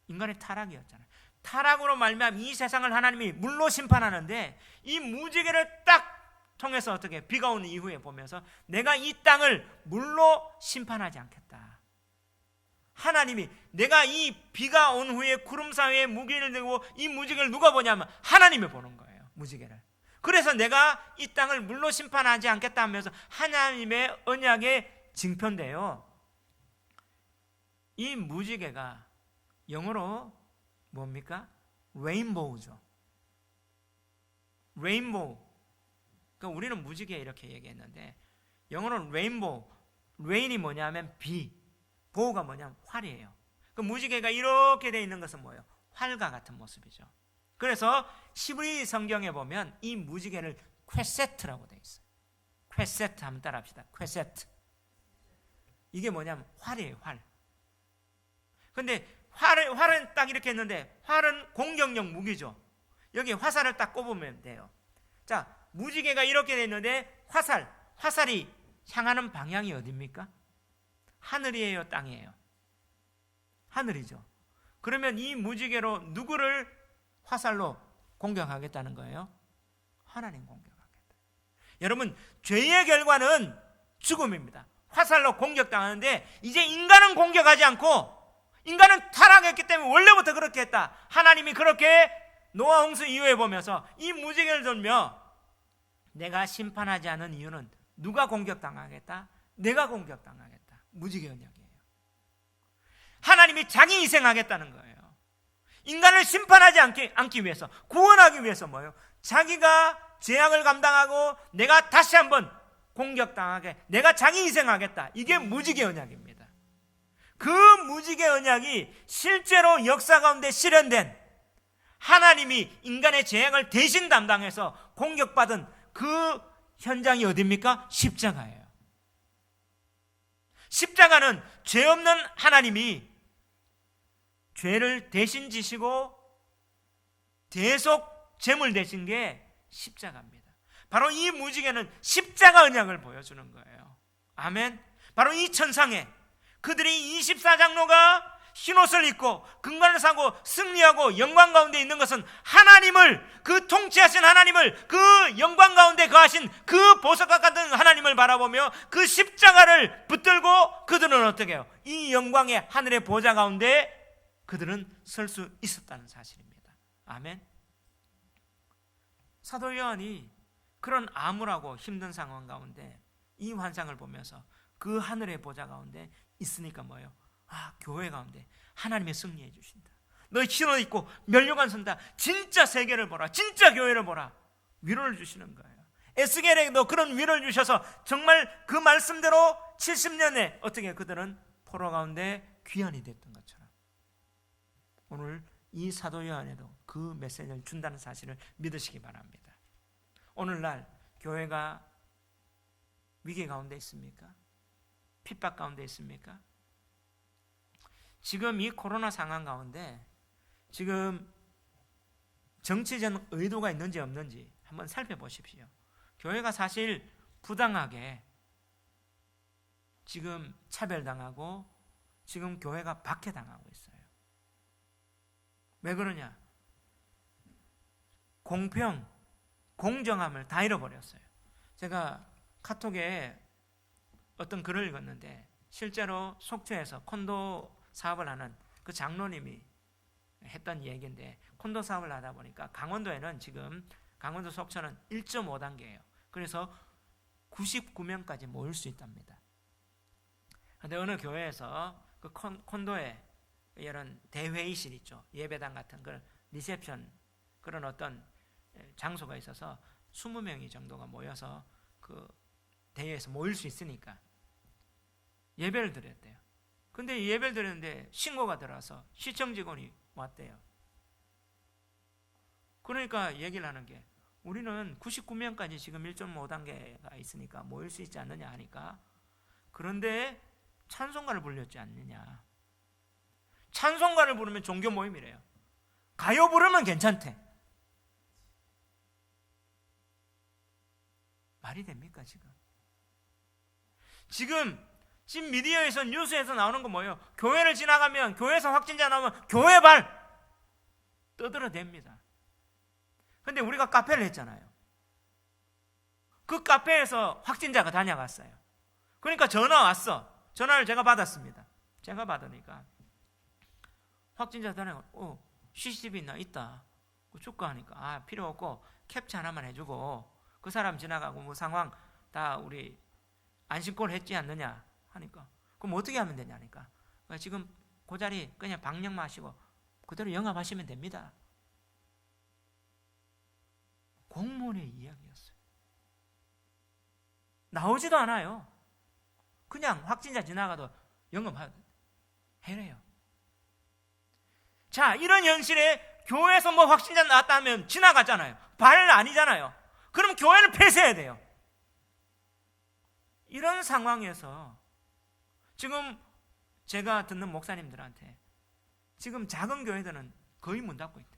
인간의 타락이었잖아요. 타락으로 말미암아 이 세상을 하나님이 물로 심판하는데, 이 무지개를 딱 통해서 어떻게 비가 오는 이후에 보면서 내가 이 땅을 물로 심판하지 않겠다. 하나님이 내가 이 비가 온 후에 구름 사이에 무기를 들고 이 무지개를 누가 보냐면 하나님이 보는 거예요. 무지개를. 그래서 내가 이 땅을 물로 심판하지 않겠다 하면서 하나님의 언약의 징표인데요, 이 무지개가 영어로 뭡니까? 레인보우죠. 레인보우. 그러니까 우리는 무지개 이렇게 얘기했는데, 영어로는 레인보우. 레인이 뭐냐면 비, 보우가 뭐냐면 활이에요. 그 무지개가 이렇게 되어 있는 것은 뭐예요? 활과 같은 모습이죠. 그래서 히브리 성경에 보면 이 무지개를 퀘세트라고 되어 있어요. 퀘세트 한번 따라합시다. 퀘세트. 이게 뭐냐면 활이에요, 활. 근데 활은 딱 이렇게 했는데, 활은 공격용 무기죠. 여기 화살을 딱 꼽으면 돼요. 자, 무지개가 이렇게 되어 있는데 화살이 향하는 방향이 어디입니까? 하늘이에요, 땅이에요? 하늘이죠. 그러면 이 무지개로 누구를 화살로 공격하겠다는 거예요? 하나님 공격하겠다. 여러분, 죄의 결과는 죽음입니다. 화살로 공격당하는데, 이제 인간은 공격하지 않고, 인간은 타락했기 때문에 원래부터 그렇게 했다. 하나님이 그렇게 노아 홍수 이후에 보면서 이 무지개를 들며 내가 심판하지 않은 이유는 누가 공격당하겠다? 내가 공격당하겠다. 무지개 언약이에요. 하나님이 자기 희생하겠다는 거예요. 인간을 심판하지 않기 위해서, 구원하기 위해서 뭐예요? 자기가 죄악을 감당하고 내가 다시 한번 공격당하게, 내가 자기 희생하겠다. 이게 무지개 언약입니다. 그 무지개 언약이 실제로 역사 가운데 실현된, 하나님이 인간의 죄악을 대신 담당해서 공격받은 그 현장이 어디입니까? 십자가예요. 십자가는 죄 없는 하나님이 죄를 대신 지시고 대속 제물 되신 게 십자가입니다. 바로 이 무지개는 십자가 언약을 보여주는 거예요. 아멘. 바로 이 천상에 그들이 24장로가 흰옷을 입고 금관을 사고 승리하고 영광 가운데 있는 것은 하나님을, 그 통치하신 하나님을, 그 영광 가운데 거하신 그 보석과 같은 하나님을 바라보며 그 십자가를 붙들고 그들은 어떻게 해요? 이 영광의 하늘의 보좌 가운데 그들은 설 수 있었다는 사실입니다. 아멘. 사도 요한이 그런 암울하고 힘든 상황 가운데 이 환상을 보면서 그 하늘의 보좌 가운데 있으니까 뭐예요? 아, 교회 가운데 하나님의 승리해 주신다. 너 신혼 있고 면류관 쓴다. 진짜 세계를 보라. 진짜 교회를 보라. 위로를 주시는 거예요. 에스겔에게도 그런 위로를 주셔서 정말 그 말씀대로 70년에 어떻게 그들은 포로 가운데 귀환이 됐던 것처럼 오늘 이 사도 요한에도 그 메시지를 준다는 사실을 믿으시기 바랍니다. 오늘날 교회가 위기 가운데 있습니까? 핍박 가운데 있습니까? 지금 이 코로나 상황 가운데 지금 정치적 의도가 있는지 없는지 한번 살펴보십시오. 교회가 사실 부당하게 지금 차별당하고 지금 교회가 박해당하고 있어요. 왜 그러냐? 공평, 공정함을 다 잃어버렸어요. 제가 카톡에 어떤 글을 읽었는데 실제로 속초에서 콘도 사업을 하는 그 장로님이 했던 얘기인데 콘도 사업을 하다 보니까 강원도에는 지금 강원도 속초는 1.5단계예요. 그래서 99명까지 모일 수 있답니다. 그런데 어느 교회에서 그 콘도에 이런 대회의실 있죠. 예배당 같은 걸 리셉션 그런 어떤 장소가 있어서 20명이 정도가 모여서 그 대회에서 모일 수 있으니까 예배를 드렸대요. 근데 예배를 드렸는데 신고가 들어와서 시청 직원이 왔대요. 그러니까 얘기를 하는 게 우리는 99명까지 지금 1.5단계가 있으니까 모일 수 있지 않느냐 하니까 그런데 찬송가를 불렸지 않느냐. 찬송가를 부르면 종교 모임이래요. 가요 부르면 괜찮대. 말이 됩니까 지금 미디어에서 뉴스에서 나오는 거 뭐예요? 교회를 지나가면 교회에서 확진자 나오면 교회 발 떠들어댑니다. 근데 우리가 카페를 했잖아요. 그 카페에서 확진자가 다녀갔어요. 그러니까 전화 왔어. 전화를 제가 받았습니다. 제가 받으니까 확진자 다녀가 CCTV 있다. 줄까 하니까 필요 없고 캡처 하나만 해주고 그 사람 지나가고 뭐 상황 다 우리 안심콜 했지 않느냐 하니까 그럼 어떻게 하면 되냐니까 지금 그 자리 그냥 방역만 하시고 그대로 영업하시면 됩니다. 공무원의 이야기였어요. 나오지도 않아요. 그냥 확진자 지나가도 영업해래요. 자, 이런 현실에 교회에서 뭐 확진자 나왔다 하면 지나가잖아요. 발 아니잖아요. 그럼 교회를 폐쇄해야 돼요. 이런 상황에서 지금 제가 듣는 목사님들한테 지금 작은 교회들은 거의 문 닫고 있대요.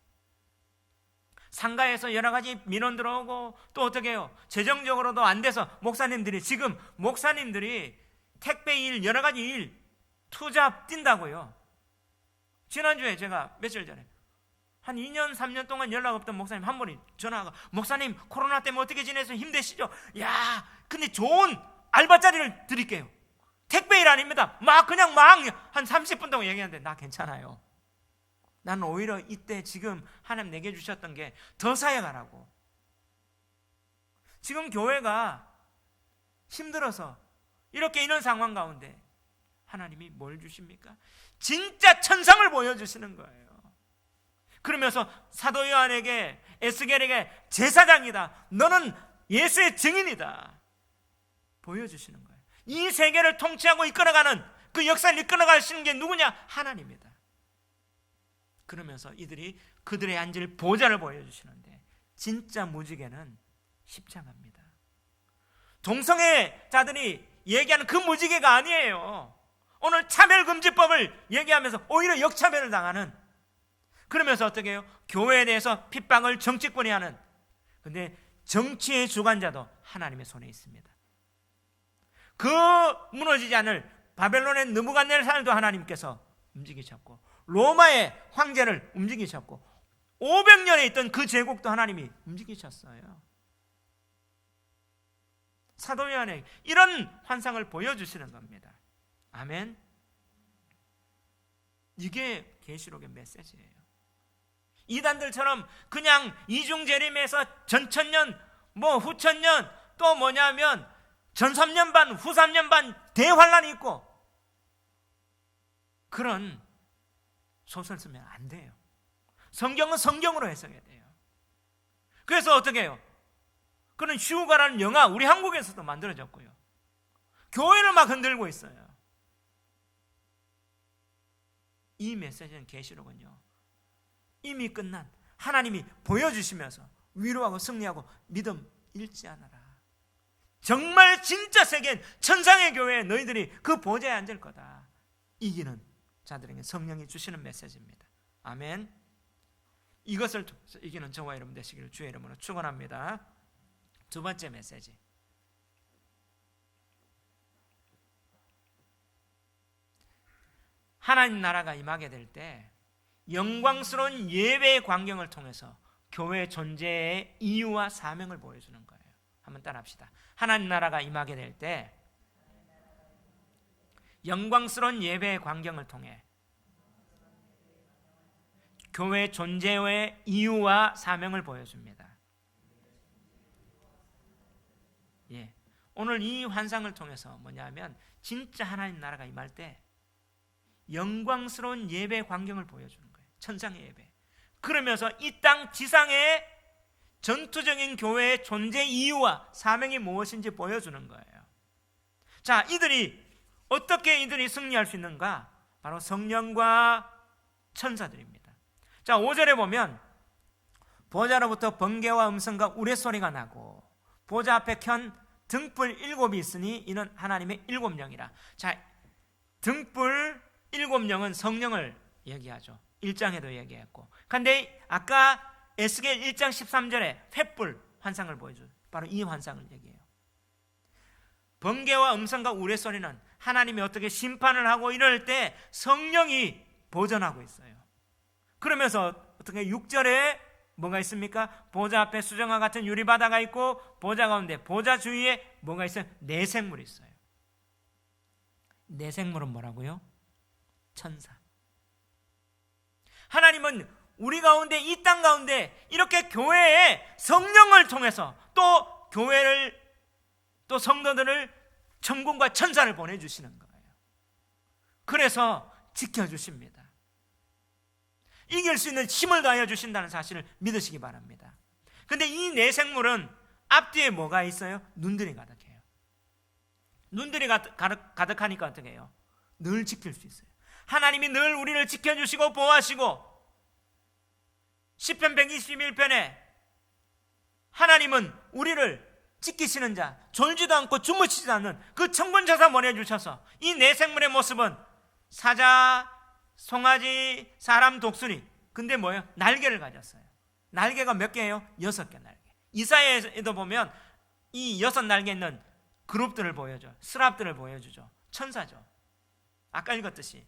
상가에서 여러 가지 민원 들어오고 또 어떻게 해요? 재정적으로도 안 돼서 목사님들이 택배 일 여러 가지 일 투잡 뛴다고요. 지난주에 제가 며칠 전에 한 2년 3년 동안 연락 없던 목사님 한 분이 전화가 목사님 코로나 때문에 어떻게 지내서 힘드시죠? 야 근데 좋은 알바 자리를 드릴게요. 택배 일 아닙니다. 막 한 30분 동안 얘기하는데 나 괜찮아요. 나는 오히려 이때 지금 하나님 내게 주셨던 게 더 사역하라고. 지금 교회가 힘들어서 이렇게 이런 상황 가운데 하나님이 뭘 주십니까? 진짜 천상을 보여주시는 거예요. 그러면서 사도 요한에게 에스겔에게 제사장이다. 너는 예수의 증인이다. 보여주시는 거예요. 이 세계를 통치하고 이끌어가는 그 역사를 이끌어가시는 게 누구냐? 하나님이다. 그러면서 이들이 그들의 앉을 보좌를 보여주시는데 진짜 무지개는 십자가입니다. 동성애자들이 얘기하는 그 무지개가 아니에요. 오늘 차별금지법을 얘기하면서 오히려 역차별을 당하는, 그러면서 어떻게 해요? 교회에 대해서 핍박을 정치권이 하는, 근데 정치의 주관자도 하나님의 손에 있습니다. 그 무너지지 않을 바벨론의 느부갓네살도 하나님께서 움직이셨고 로마의 황제를 움직이셨고 500년에 있던 그 제국도 하나님이 움직이셨어요. 사도 요한에게 이런 환상을 보여주시는 겁니다. 아멘. 이게 계시록의 메시지예요. 이단들처럼 그냥 이중재림에서 전천년 후천년 또 뭐냐면 전 3년 반 후 3년 반 대환란이 있고 그런 소설 쓰면 안 돼요. 성경은 성경으로 해석해야 돼요. 그래서 어떻게 해요? 그런 휴가라는 영화 우리 한국에서도 만들어졌고요. 교회를 막 흔들고 있어요. 이 메시지는 계시록은요, 이미 끝난 하나님이 보여주시면서 위로하고 승리하고 믿음 잃지 않아라. 정말 진짜 세계엔 천상의 교회에 너희들이 그 보좌에 앉을 거다. 이기는 자들에게 성령이 주시는 메시지입니다. 아멘. 이것을 통해서 이기는 저와 여러분 되시기를 주의 이름으로 축원합니다. 두 번째 메시지, 하나님 나라가 임하게 될 때 영광스러운 예배의 광경을 통해서 교회의 존재의 이유와 사명을 보여주는 거예요. 한번 따라합시다. 하나님 나라가 임하게 될 때 영광스러운 예배의 광경을 통해 교회의 존재의 이유와 사명을 보여줍니다. 예, 오늘 이 환상을 통해서 뭐냐면 진짜 하나님 나라가 임할 때 영광스러운 예배의 광경을 보여주는 거예요. 천상의 예배. 그러면서 이 땅 지상의 전투적인 교회의 존재 이유와 사명이 무엇인지 보여주는 거예요. 자, 어떻게 이들이 승리할 수 있는가? 바로 성령과 천사들입니다. 자, 5절에 보면 보좌로부터 번개와 음성과 우레소리가 나고 보좌 앞에 켠 등불 7이 있으니 이는 하나님의 7영이라. 자, 등불 7영은 성령을 얘기하죠. 1장에도 얘기했고. 그런데 아까 에스겔 1장 13절에 횃불 환상을 보여줘요. 바로 이 환상을 얘기해요. 번개와 음성과 우레소리는 하나님이 어떻게 심판을 하고 이럴 때 성령이 보존하고 있어요. 그러면서 어떻게 6절에 뭐가 있습니까? 보좌 앞에 수정화 같은 유리바다가 있고 보좌 가운데 보좌 주위에 뭐가 있어요? 내생물이 있어요. 내생물은 뭐라고요? 천사. 하나님은 우리 가운데, 이 땅 가운데 이렇게 교회에 성령을 통해서 또 교회를, 또 성도들을 천군과 천사를 보내주시는 거예요. 그래서 지켜주십니다. 이길 수 있는 힘을 다하여 주신다는 사실을 믿으시기 바랍니다. 그런데 이 내생물은 앞뒤에 뭐가 있어요? 눈들이 가득해요. 눈들이 가득하니까 어떻게 해요? 늘 지킬 수 있어요. 하나님이 늘 우리를 지켜주시고 보호하시고, 시편 121편에 하나님은 우리를 지키시는 자, 졸지도 않고 주무시지도 않는 그 천군천사 보내주셔서 이 내생물의 모습은 사자, 송아지, 사람, 독수리. 근데 뭐예요? 날개를 가졌어요. 날개가 몇 개예요? 6개 날개. 이사야에도 보면 이 6날개 있는 그룹들을 보여줘. 스랍들을 보여주죠. 천사죠. 아까 읽었듯이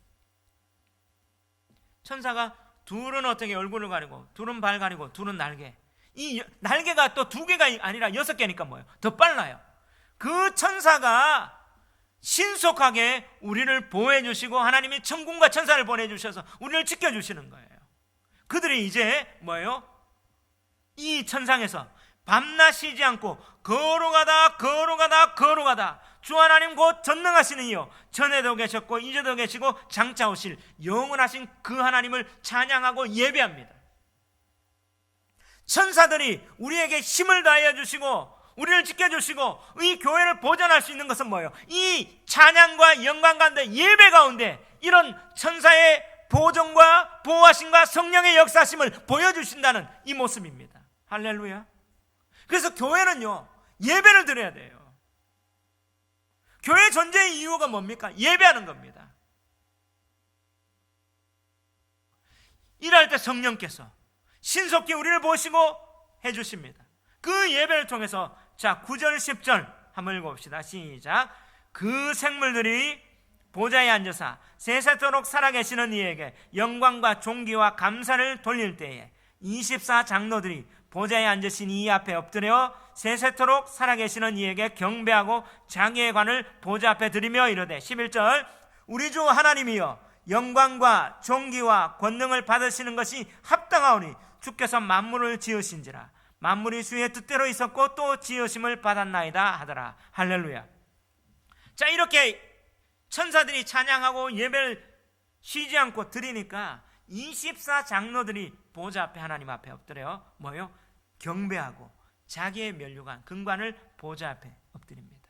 천사가 둘은 어떻게 얼굴을 가리고, 둘은 발 가리고, 둘은 날개. 이 날개가 또 2개가 아니라 6개니까 뭐예요? 더 빨라요. 그 천사가 신속하게 우리를 보호해 주시고 하나님이 천군과 천사를 보내주셔서 우리를 지켜주시는 거예요. 그들이 이제 뭐예요? 이 천상에서 밤낮 쉬지 않고 걸어가다 주 하나님 곧 전능하시는 이요 전에도 계셨고 이제도 계시고 장차 오실 영원하신 그 하나님을 찬양하고 예배합니다. 천사들이 우리에게 힘을 다하여 주시고 우리를 지켜주시고 이 교회를 보존할 수 있는 것은 뭐예요? 이 찬양과 영광 가운데, 예배 가운데 이런 천사의 보존과 보호하심과 성령의 역사심을 보여주신다는 이 모습입니다. 할렐루야. 그래서 교회는요, 예배를 드려야 돼요. 교회 존재의 이유가 뭡니까? 예배하는 겁니다. 일할 때 성령께서 신속히 우리를 보시고 해주십니다. 그 예배를 통해서, 자, 9절 10절 한번 읽어봅시다. 시작. 그 생물들이 보좌에 앉아서 세세토록 살아계시는 이에게 영광과 존귀와 감사를 돌릴 때에 24 장로들이 보좌에 앉으신 이 앞에 엎드려 세세토록 살아계시는 이에게 경배하고 자기의 관을 보좌 앞에 드리며 이르되 11절 우리 주 하나님이여 영광과 존귀와 권능을 받으시는 것이 합당하오니 주께서 만물을 지으신지라 만물이 주의 뜻대로 있었고 또 지으심을 받았나이다 하더라. 할렐루야. 자, 이렇게 천사들이 찬양하고 예배를 쉬지 않고 드리니까 24 장로들이 보좌 앞에 하나님 앞에 엎드려 뭐요? 경배하고 자기의 면류관 금관을 보좌 앞에 엎드립니다.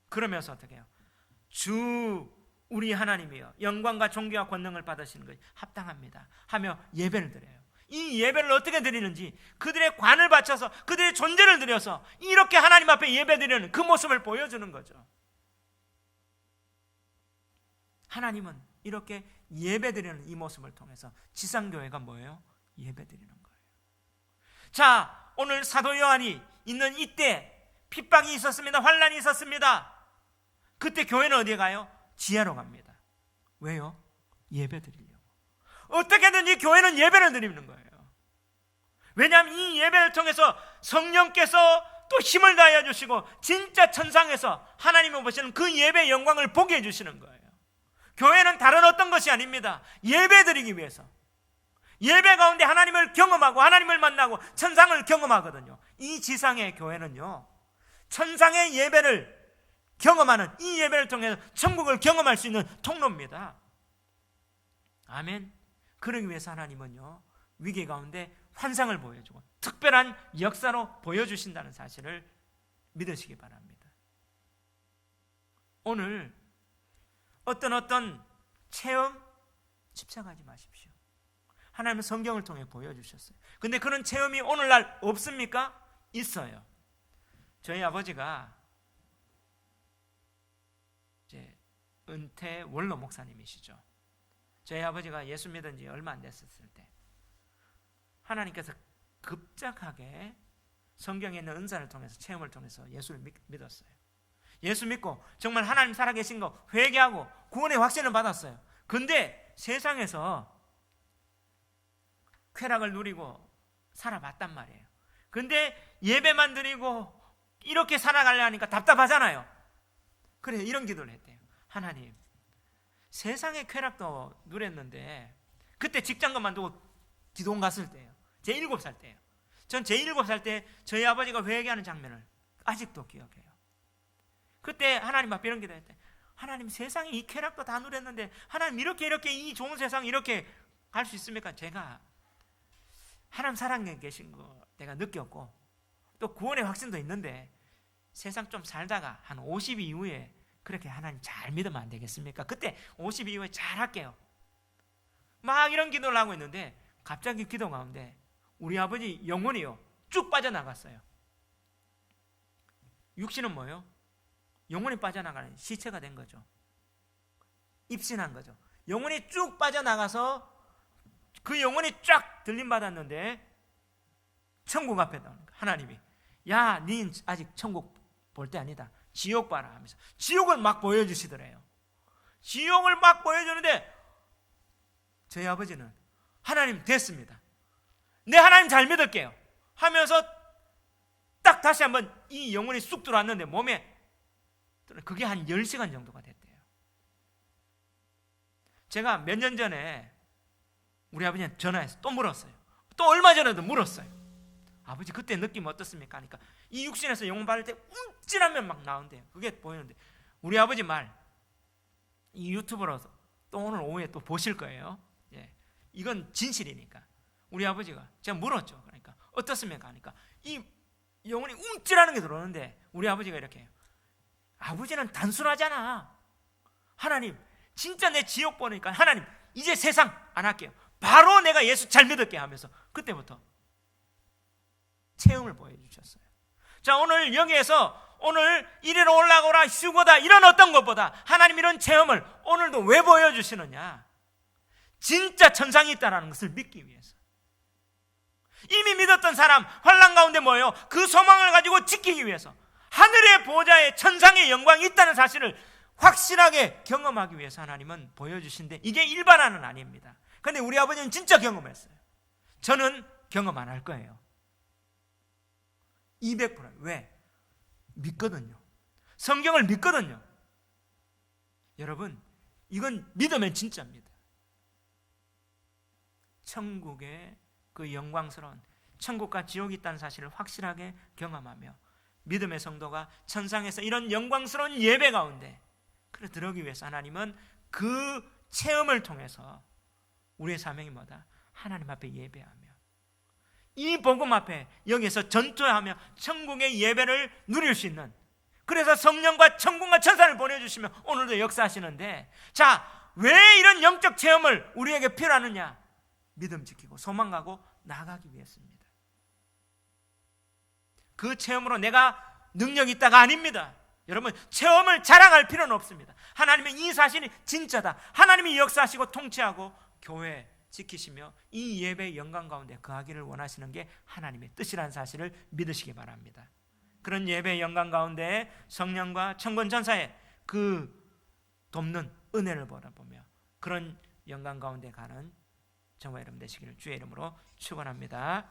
그러면서 어떻게 해요? 주 우리 하나님이여 영광과 존귀와 권능을 받으시는 것이 합당합니다 하며 예배를 드려요. 이 예배를 어떻게 드리는지 그들의 관을 바쳐서 그들의 존재를 드려서 이렇게 하나님 앞에 예배 드리는 그 모습을 보여주는 거죠. 하나님은 이렇게 예배 드리는 이 모습을 통해서 지상교회가 뭐예요? 예배 드리는 거예요. 자, 오늘 사도 요한이 있는 이때 핍박이 있었습니다. 환난이 있었습니다. 그때 교회는 어디에 가요? 지하로 갑니다. 왜요? 예배 드리려고. 어떻게든지 교회는 예배를 드리는 거예요. 왜냐하면 이 예배를 통해서 성령께서 또 힘을 다해 주시고 진짜 천상에서 하나님을 보시는 그 예배의 영광을 보게 해주시는 거예요. 교회는 다른 어떤 것이 아닙니다. 예배 드리기 위해서. 예배 가운데 하나님을 경험하고 하나님을 만나고 천상을 경험하거든요. 이 지상의 교회는요, 천상의 예배를 경험하는 이 예배를 통해서 천국을 경험할 수 있는 통로입니다. 아멘. 그러기 위해서 하나님은요, 위기 가운데 환상을 보여주고 특별한 역사로 보여주신다는 사실을 믿으시기 바랍니다. 오늘 어떤 체험 집착하지 마십시오. 하나님은 성경을 통해 보여주셨어요. 근데 그런 체험이 오늘날 없습니까? 있어요. 저희 아버지가 이제 은퇴 원로 목사님이시죠. 저희 아버지가 예수 믿은 지 얼마 안 됐었을 때 하나님께서 급작하게 성경에 있는 은사를 통해서 체험을 통해서 예수를 믿었어요. 예수 믿고 정말 하나님 살아계신 거 회개하고 구원의 확신을 받았어요. 근데 세상에서 쾌락을 누리고 살아봤단 말이에요. 근데 예배만 드리고 이렇게 살아가려 하니까 답답하잖아요. 그래서 이런 기도를 했대요. 하나님, 세상의 쾌락도 누렸는데 그때 직장 그만두고 기도원 갔을 때예요. 제 7살 때예요. 전 제 7살 때 저희 아버지가 회개하는 장면을 아직도 기억해요. 그때 하나님 앞에 이런 기도했대. 하나님, 세상에 이 쾌락도 다 누렸는데 하나님 이렇게 이 좋은 세상 이렇게 갈 수 있습니까? 제가 하나님 사랑에 계신 거 내가 느꼈고 또 구원의 확신도 있는데 세상 좀 살다가 한 50 이후에 그렇게 하나님 잘 믿으면 안 되겠습니까? 그때 50 이후에 잘 할게요. 막 이런 기도를 하고 있는데 갑자기 기도 가운데 우리 아버지 영혼이요 쭉 빠져나갔어요. 육신은 뭐예요? 영혼이 빠져나가는 시체가 된 거죠. 입신한 거죠. 영혼이 쭉 빠져나가서 그 영혼이 쫙 들림받았는데 천국 앞에 나오는 거예요. 하나님이 야, 니 아직 천국 볼 때 아니다. 지옥 봐라 하면서 지옥을 막 보여주시더래요. 지옥을 막 보여주는데 저희 아버지는 하나님 됐습니다. 내 하나님 잘 믿을게요 하면서 딱 다시 한번 이 영혼이 쑥 들어왔는데 몸에 그게 한 10시간 정도가 됐대요. 제가 몇 년 전에 우리 아버지한테 전화해서 또 물었어요. 또 얼마 전에도 물었어요. 아버지 그때 느낌 어떻습니까? 하니까 이 육신에서 영혼 받을 때 움찔하면 막 나온대요. 그게 보이는데 우리 아버지 말 이 유튜브로 또 오늘 오후에 또 보실 거예요. 예, 이건 진실이니까. 우리 아버지가 제가 물었죠. 그러니까 어떻습니까? 하니까 이 영혼이 움찔하는 게 들어오는데 우리 아버지가 이렇게 해요. 아버지는 단순하잖아. 하나님 진짜 내 지옥 보니까 하나님 이제 세상 안 할게요. 바로 내가 예수 잘 믿을게 하면서 그때부터 체험을 보여주셨어요. 자, 오늘 여기에서 오늘 이리로 올라오라 휴거다 이런 어떤 것보다 하나님 이런 체험을 오늘도 왜 보여주시느냐? 진짜 천상이 있다는 것을 믿기 위해서. 이미 믿었던 사람 환난 가운데 뭐예요? 그 소망을 가지고 지키기 위해서 하늘의 보좌에 천상의 영광이 있다는 사실을 확실하게 경험하기 위해서 하나님은 보여주신데 이게 일반화는 아닙니다. 그런데 우리 아버지는 진짜 경험했어요. 저는 경험 안 할 거예요. 200%. 왜? 믿거든요. 성경을 믿거든요. 여러분, 이건 믿으면 진짜입니다. 천국의 그 영광스러운 천국과 지옥이 있다는 사실을 확실하게 경험하며 믿음의 성도가 천상에서 이런 영광스러운 예배 가운데 그래 들어오기 위해서 하나님은 그 체험을 통해서 우리의 사명이 뭐다? 하나님 앞에 예배하며 이 복음 앞에 여기서 전투하며 천국의 예배를 누릴 수 있는, 그래서 성령과 천국과 천사를 보내주시며 오늘도 역사하시는데, 자, 왜 이런 영적 체험을 우리에게 필요하느냐? 믿음 지키고 소망 가고 나아가기 위해서입니다. 그 체험으로 내가 능력이 있다가 아닙니다. 여러분, 체험을 자랑할 필요는 없습니다. 하나님의 이 사실이 진짜다. 하나님이 역사하시고 통치하고 교회 지키시며 이 예배의 영광 가운데 거하기를 원하시는 게 하나님의 뜻이라는 사실을 믿으시기 바랍니다. 그런 예배의 영광 가운데 성령과 천군 천사의 그 돕는 은혜를 바라보며 그런 영광 가운데 가는 저와 여러분 되시기를 주의 이름으로 축원합니다.